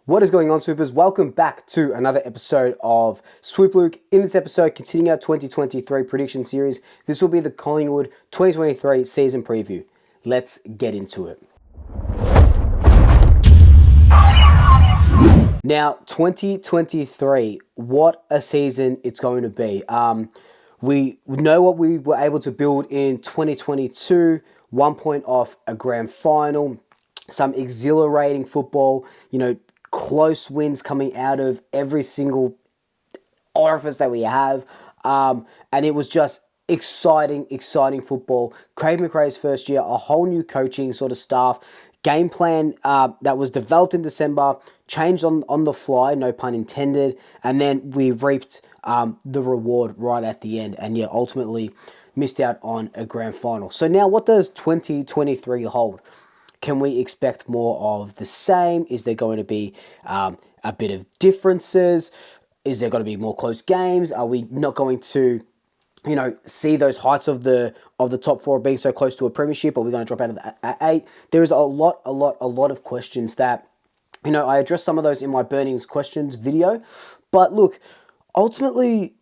What is going on, Swoopers? Welcome back to another episode of Swoop Luke. In this episode, continuing our 2023 prediction series, this will be the Collingwood 2023 season preview. Let's get into it. Now, 2023, what a season it's going to be. We know what we were able to build in 2022, 1 point off a grand final, some exhilarating football, close wins coming out of every single orifice that we have. And it was just exciting football. Craig McRae's first year, a whole new coaching sort of staff, game plan that was developed in December, changed on the fly, no pun intended, and then we reaped the reward right at the end, and ultimately missed out on a grand final. So now what does 2023 hold? Can we expect more of the same? Is there going to be a bit of differences? Is there going to be more close games? Are we not going to, see those heights of the top four being so close to a premiership? Are we going to drop out of the 8? There is a lot of questions that, I addressed some of those in my Burnings Questions video. But look, ultimately,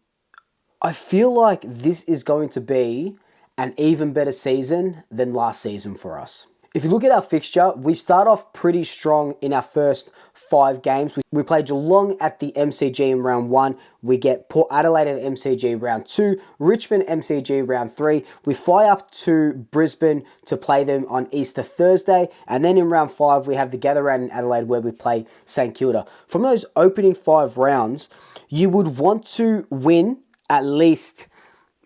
I feel like this is going to be an even better season than last season for us. If you look at our fixture, we start off pretty strong in our first 5 games. We play Geelong at the MCG in round 1. We get Port Adelaide at the MCG round 2. Richmond MCG round 3. We fly up to Brisbane to play them on Easter Thursday. And then in round 5, we have the gather round in Adelaide where we play St Kilda. From those opening 5 rounds, you would want to win at least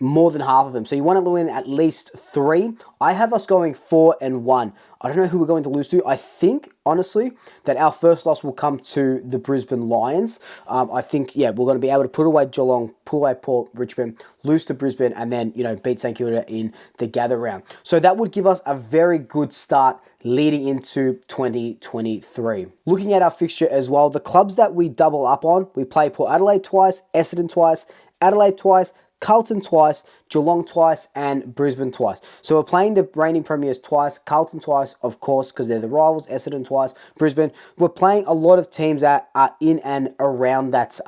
more than half of them. So you want to win at least 3. I have us going 4-1. I don't know who we're going to lose to. I think, honestly, that our first loss will come to the Brisbane Lions. I think, we're going to be able to put away Geelong, pull away Port, Richmond, lose to Brisbane, and then, beat St Kilda in the gather round. So that would give us a very good start leading into 2023. Looking at our fixture as well, the clubs that we double up on, we play Port Adelaide twice, Essendon twice, Adelaide twice, Carlton twice, Geelong twice, and Brisbane twice. So we're playing the reigning premiers twice, Carlton twice, of course, because they're the rivals, Essendon twice, Brisbane. We're playing a lot of teams that are in and around that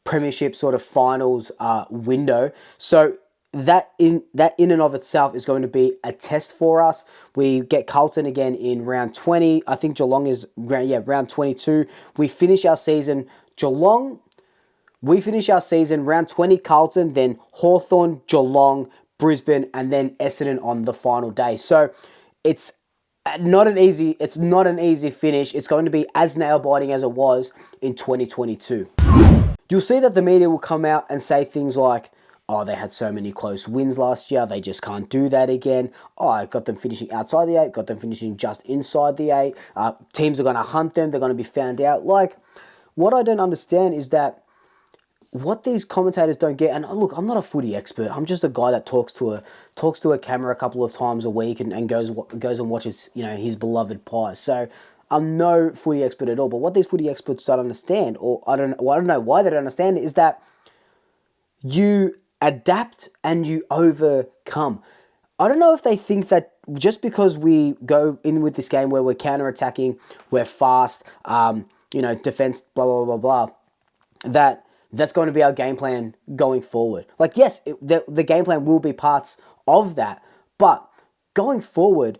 premiership sort of finals window. So that in and of itself is going to be a test for us. We get Carlton again in round 20. I think Geelong is round 22. We finish our season round 20 Carlton, then Hawthorn, Geelong, Brisbane, and then Essendon on the final day. So it's not an easy finish. It's going to be as nail-biting as it was in 2022. You'll see that the media will come out and say things like, oh, they had so many close wins last year, they just can't do that again. Oh, I got them finishing outside the 8, got them finishing just inside the 8. Teams are going to hunt them, they're going to be found out. Like, what I don't understand is that what these commentators don't get, and look, I'm not a footy expert. I'm just a guy that talks to a camera a couple of times a week and goes and watches his beloved Pies. So I'm no footy expert at all. But what these footy experts don't understand, or I don't know why they don't understand, is that you adapt and you overcome. I don't know if they think that just because we go in with this game where we're counter-attacking, we're fast, defense, blah blah blah blah, that's going to be our game plan going forward. Like, yes, the game plan will be parts of that, but going forward,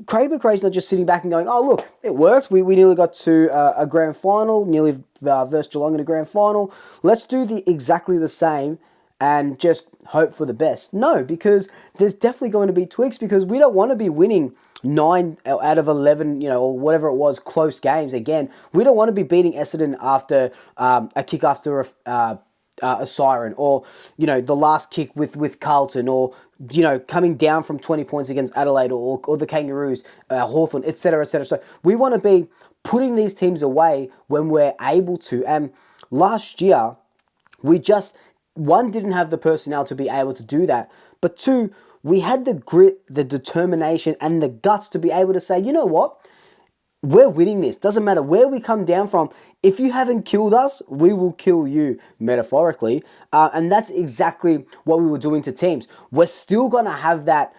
Craig McRae's not just sitting back and going, oh, look, it worked. We nearly got to a grand final, nearly versed Geelong in a grand final. Let's do exactly the same and just hope for the best. No, because there's definitely going to be tweaks, because we don't want to be winning 9 out of 11, or whatever it was, close games again. We don't want to be beating Essendon after a kick after a siren, or, the last kick with Carlton, or, coming down from 20 points against Adelaide or the Kangaroos, Hawthorn, etc., etc. So we want to be putting these teams away when we're able to. And last year, we just, 1, didn't have the personnel to be able to do that, but 2, we had the grit, the determination, and the guts to be able to say, you know what? We're winning this. Doesn't matter where we come down from. If you haven't killed us, we will kill you, metaphorically. And that's exactly what we were doing to teams. We're still going to have that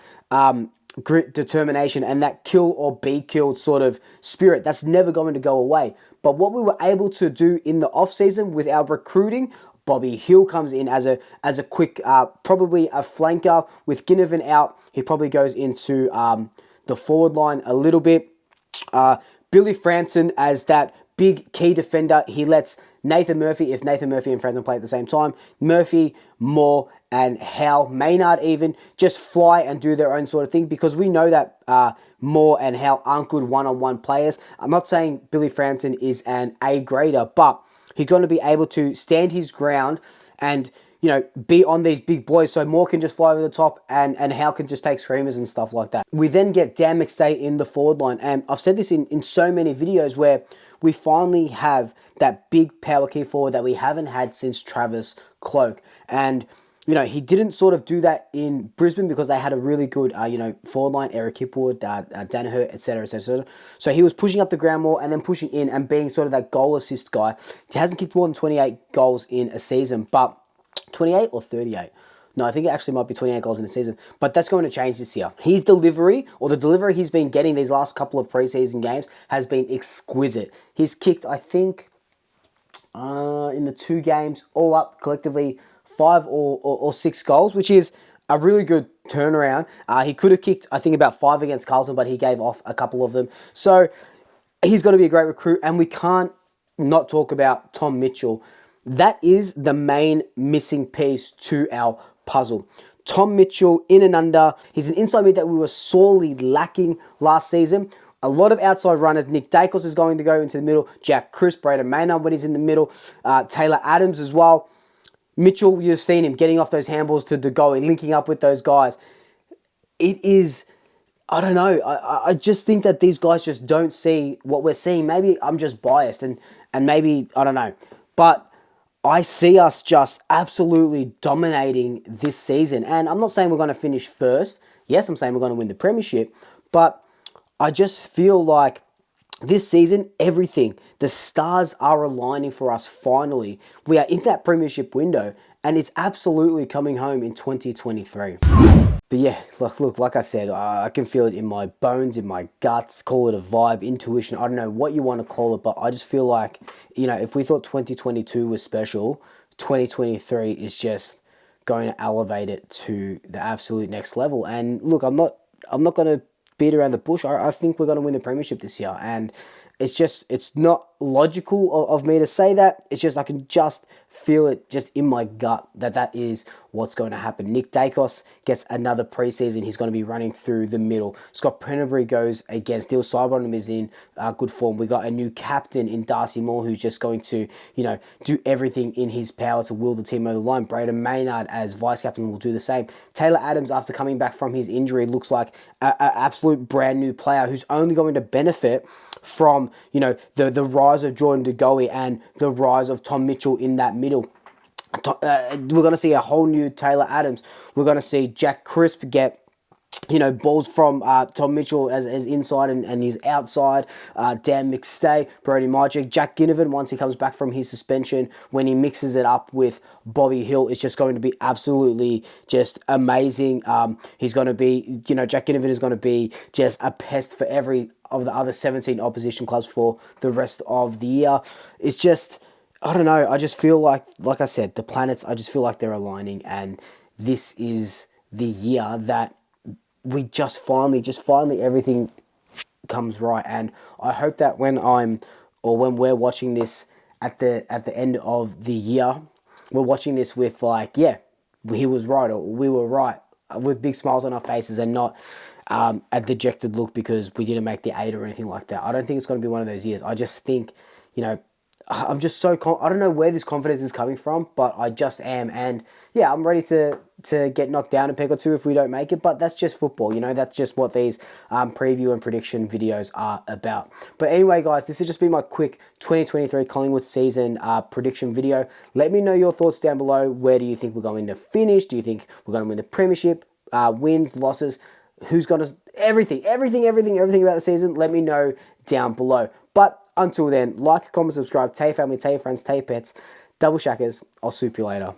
grit, determination, and that kill or be killed sort of spirit. That's never going to go away. But what we were able to do in the off season with our recruiting, Bobby Hill comes in as a quick, probably a flanker with Ginnivan out. He probably goes into the forward line a little bit. Billy Frampton as that big key defender. He lets Nathan Murphy, if Nathan Murphy and Frampton play at the same time, Murphy, Moore, and Howe, Maynard even, just fly and do their own sort of thing, because we know that Moore and Howe aren't good one-on-one players. I'm not saying Billy Frampton is an A-grader, but he's going to be able to stand his ground and, you know, be on these big boys, so Moore can just fly over the top and Howe can just take screamers and stuff like that. We then get Dan McStay in the forward line, and I've said this in so many videos where we finally have that big power key forward that we haven't had since Travis Cloke. And, you know, he didn't sort of do that in Brisbane because they had a really good, forward line, Eric Hipwood, Danaher, etc., etc. So he was pushing up the ground more and then pushing in and being sort of that goal assist guy. He hasn't kicked more than 28 goals in a season, but 28 or 38? No, I think it actually might be 28 goals in a season, but that's going to change this year. His delivery, or the delivery he's been getting these last couple of preseason games, has been exquisite. He's kicked, I think, in the 2 games, all up collectively, 5 or 6 goals, which is a really good turnaround. He could have kicked, I think, about 5 against Carlton, but he gave off a couple of them. So he's going to be a great recruit, and we can't not talk about Tom Mitchell. That is the main missing piece to our puzzle. Tom Mitchell in and under. He's an inside mid that we were sorely lacking last season. A lot of outside runners. Nick Dacos is going to go into the middle. Jack Crisp, Braden Maynard when he's in the middle. Taylor Adams as well. Mitchell, you've seen him getting off those handballs to De Goey, linking up with those guys. It is, I don't know. I just think that these guys just don't see what we're seeing. Maybe I'm just biased and maybe, I don't know. But I see us just absolutely dominating this season. And I'm not saying we're going to finish first. Yes, I'm saying we're going to win the Premiership. But I just feel like this season, everything, the stars are aligning for us finally. We are in that Premiership window, and it's absolutely coming home in 2023. But yeah, look, like I said, I can feel it in my bones, in my guts, call it a vibe, intuition, I don't know what you want to call it, but I just feel like, you know, if we thought 2022 was special, 2023 is just going to elevate it to the absolute next level. And look, I'm not going to beat around the bush. I think we're going to win the Premiership this year, and it's not logical of me to say that. It's just I can just feel it just in my gut that is what's going to happen. Nick Dacos gets another preseason. He's going to be running through the middle. Scott Pennebury goes against Dill Cybonham is in good form. We got a new captain in Darcy Moore who's just going to, you know, do everything in his power to will the team over the line. Braden Maynard as vice captain will do the same. Taylor Adams, after coming back from his injury, looks like an absolute brand new player who's only going to benefit from, you know, the rise of Jordan De Goey and the rise of Tom Mitchell in that middle. We're going to see a whole new Taylor Adams. We're going to see Jack Crisp get, you know, balls from Tom Mitchell as inside and his outside. Dan McStay, Brody Majek, Jack Ginnivan, once he comes back from his suspension, when he mixes it up with Bobby Hill, it's just going to be absolutely just amazing. He's going to be, you know, Jack Ginnivan is going to be just a pest for every of the other 17 opposition clubs for the rest of the year. It's just, I don't know, I just feel like I said, the planets, I just feel like they're aligning, and this is the year that we just finally everything comes right. And I hope that when we're watching this at the end of the year, we're watching this with like, yeah, he was right, or we were right, with big smiles on our faces, and not a dejected look because we didn't make the 8 or anything like that. I don't think it's going to be one of those years. I just think, you know, I'm just so I don't know where this confidence is coming from, but I just am. And yeah, I'm ready to get knocked down a peg or two if we don't make it, but that's just football, you know, that's just what these preview and prediction videos are about. But anyway, guys, this has just been my quick 2023 Collingwood season prediction video. Let me know your thoughts down below. Where do you think we're going to finish? Do you think we're going to win the Premiership? Wins, losses, who's going to... Everything about the season, let me know down below. But until then, like, comment, subscribe, tell your family, tell your friends, tell your pets. Double shackers. I'll swoop you later.